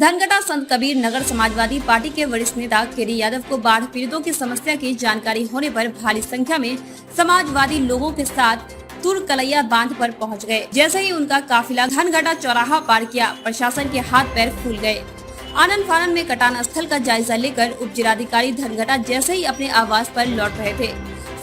धनगटा संत Kabir Nagar Samajwadi party के वरिष्ठ नेता केडी यादव को बाढ़ पीड़ितों की समस्या की जानकारी होने पर भारी संख्या में समाजवादी लोगों के साथ तुरकलैया बांध पर पहुंच गए। जैसे ही उनका काफिला धनगटा चौराहा पार किया, प्रशासन के हाथ पैर फूल गए। आनन फानन में कटान स्थल का जायजा लेकर उप जिलाधिकारी धनगटा जैसे ही अपने आवास पर लौट रहे थे,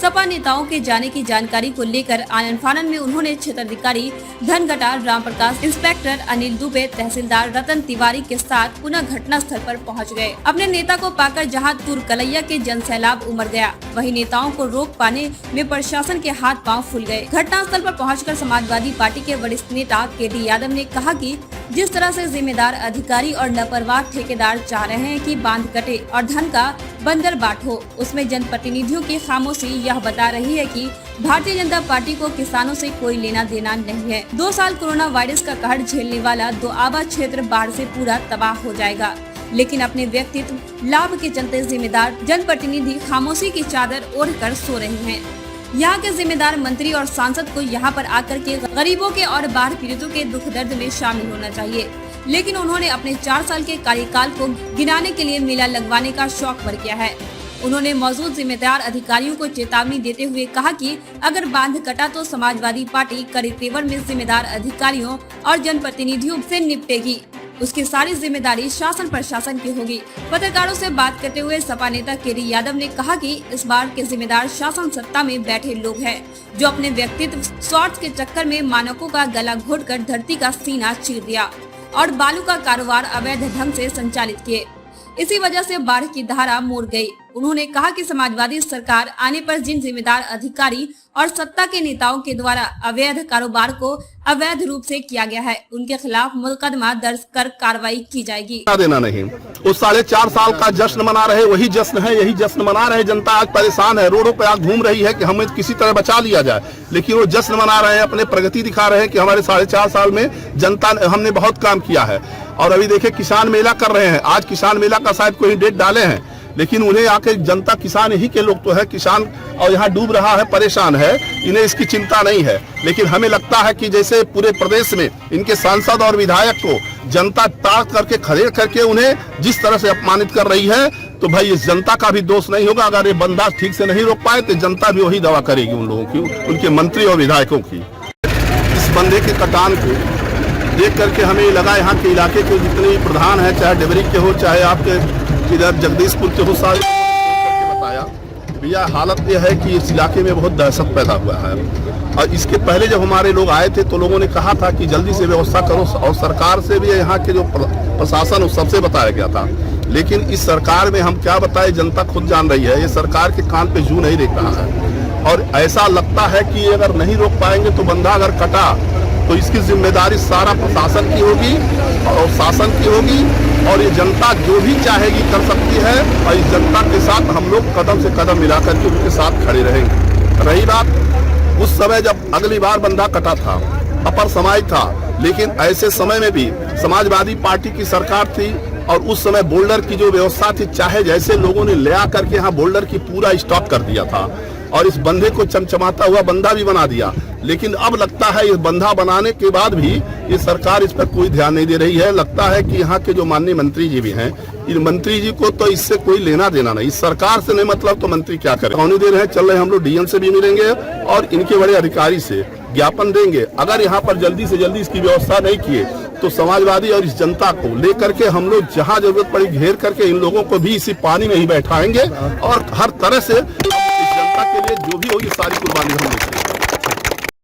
सपा नेताओं के जाने की जानकारी को लेकर आनन फानन में उन्होंने क्षेत्राधिकारी धनगटा राम प्रकाश, इंस्पेक्टर अनिल दुबे, तहसीलदार रतन तिवारी के साथ पुनः घटना स्थल पर पहुंच गए। अपने नेता को पाकर जहां तुरकलैया के जन सैलाब उमड़ गया, वहीं नेताओं को रोक पाने में प्रशासन के हाथ पांव फूल गए। घटना स्थल पर पहुंचकर समाजवादी पार्टी के वरिष्ठ नेता केडी यादव ने कहा कि जिस तरह से जिम्मेदार अधिकारी और लापरवाह ठेकेदार चाह रहे हैं कि बांध कटे और धन का बंदर बाट हो, उसमें जनप्रतिनिधियों की खामोशी यह बता रही है कि भारतीय जनता पार्टी को किसानों से कोई लेना देना नहीं है। 2 साल कोरोना वायरस का कहर झेलने वाला दोआबा क्षेत्र बाढ़ से पूरा तबाह हो जाएगा, लेकिन अपने व्यक्तित्व लाभ के चलते जिम्मेदार जनप्रतिनिधि खामोशी की चादर ओढ़कर सो रहे हैं। यहाँ के जिम्मेदार मंत्री और सांसद को यहाँ पर आकर के गरीबों के और बाढ़ पीड़ितों के दुख दर्द में शामिल होना चाहिए, लेकिन उन्होंने अपने 4 साल के कार्यकाल को गिनाने के लिए मेला लगवाने का शौक भर किया है। उन्होंने मौजूद जिम्मेदार अधिकारियों को चेतावनी देते हुए कहा कि अगर बांध कटा तो समाजवादी पार्टी कड़े तेवर में जिम्मेदार अधिकारियों और जनप्रतिनिधियों से निपटेगी। उसकी सारी जिम्मेदारी शासन प्रशासन की होगी। पत्रकारों से बात करते हुए सपा नेता केडी यादव ने कहा कि इस बार के जिम्मेदार शासन सत्ता में बैठे लोग हैं, जो अपने व्यक्तित्व स्वार्थ के चक्कर में मानकों का गला घोटकर धरती का सीना चीर दिया और बालू का कारोबार अवैध ढंग से संचालित किए। इसी वजह से बाढ़ की धारा मोड़ गई। उन्होंने कहा कि समाजवादी सरकार आने पर जिन जिम्मेदार अधिकारी और सत्ता के नेताओं के द्वारा अवैध कारोबार को अवैध रूप से किया गया है, उनके खिलाफ मुकदमा दर्ज कर कार्रवाई की जाएगी। देना नहीं, उस 4.5 साल का जश्न मना रहे, वही जश्न है, यही जश्न मना रहे। जनता आज परेशान है, रोडों पे आज घूम रही है कि हमें किसी तरह बचा लिया जाए, लेकिन वो जश्न मना रहे हैं, अपने प्रगति दिखा रहे हैं कि हमारे 4.5 साल में जनता हमने बहुत काम किया है। और अभी देखिए किसान मेला कर रहे हैं, आज किसान मेला का शायद कोई डेट डाले हैं, लेकिन उन्हें आके जनता किसान ही के लोग तो है, किसान और यहाँ डूब रहा है, परेशान है, इन्हें इसकी चिंता नहीं है। लेकिन हमें लगता है कि जैसे पूरे प्रदेश में इनके सांसद और विधायक को जनता ताड़ करके खड़े करके उन्हें जिस तरह से अपमानित कर रही है, तो भाई इस जनता का भी दोष नहीं होगा। अगर ये बंदा ठीक से नहीं रोक पाए तो जनता भी वही दवा करेगी उन लोगों की, उनके मंत्री और विधायकों की। इस बंदे के कटान को देख करके हमें लगा यहाँ के इलाके के जितने प्रधान है, चाहे डेबरी के हो, चाहे आपके इधर जगदीशपुर के हो, सारे बताया भैया हालत यह है कि इस इलाके में बहुत दहशत पैदा हुआ है। और इसके पहले जब हमारे लोग आए थे तो लोगों ने कहा था कि जल्दी से व्यवस्था करो, और सरकार से भी यहाँ के जो प्रशासन उस सबसे बताया गया था। लेकिन इस सरकार में हम क्या बताएं, जनता खुद जान रही है, ये सरकार के कान पे जू नहीं देख रहा है। और ऐसा लगता है कि अगर नहीं रोक पाएंगे तो बंदा अगर कटा तो इसकी जिम्मेदारी सारा प्रशासन की होगी और शासन की होगी, और ये जनता जो भी चाहेगी कर सकती है। और इस जनता के साथ हम लोग कदम से कदम मिलाकर के उनके साथ खड़े रहेंगे। रही बात उस समय जब अगली बार बंदा कटा था, अपर समाज था, लेकिन ऐसे समय में भी समाजवादी पार्टी की सरकार थी और उस समय बोल्डर की जो व्यवस्था थी, चाहे जैसे लोगों ने ले आकर के यहाँ बोल्डर की पूरा स्टॉक कर दिया था और इस बंधे को चमचमाता हुआ बंधा भी बना दिया। लेकिन अब लगता है इस बंधा बनाने के बाद भी ये सरकार इस पर कोई ध्यान नहीं दे रही है। लगता है कि यहाँ के जो माननीय मंत्री जी भी हैं, इन मंत्री जी को तो इससे कोई लेना देना नहीं, इस सरकार से नहीं मतलब तो मंत्री क्या करें। कौनी देर है चल रहे, हम लोग डीएम से भी मिलेंगे और इनके बड़े अधिकारी से ज्ञापन देंगे। अगर यहाँ पर जल्दी से जल्दी इसकी व्यवस्था नहीं किए तो समाजवादी और इस जनता को लेकर के हम लोग जहाँ जरूरत पड़ी घेर करके इन लोगों को भी इसी पानी में ही बैठाएंगे और हर तरह से इस जनता के लिए जो भी होगी सारी कुर्बानी हम लेंगे।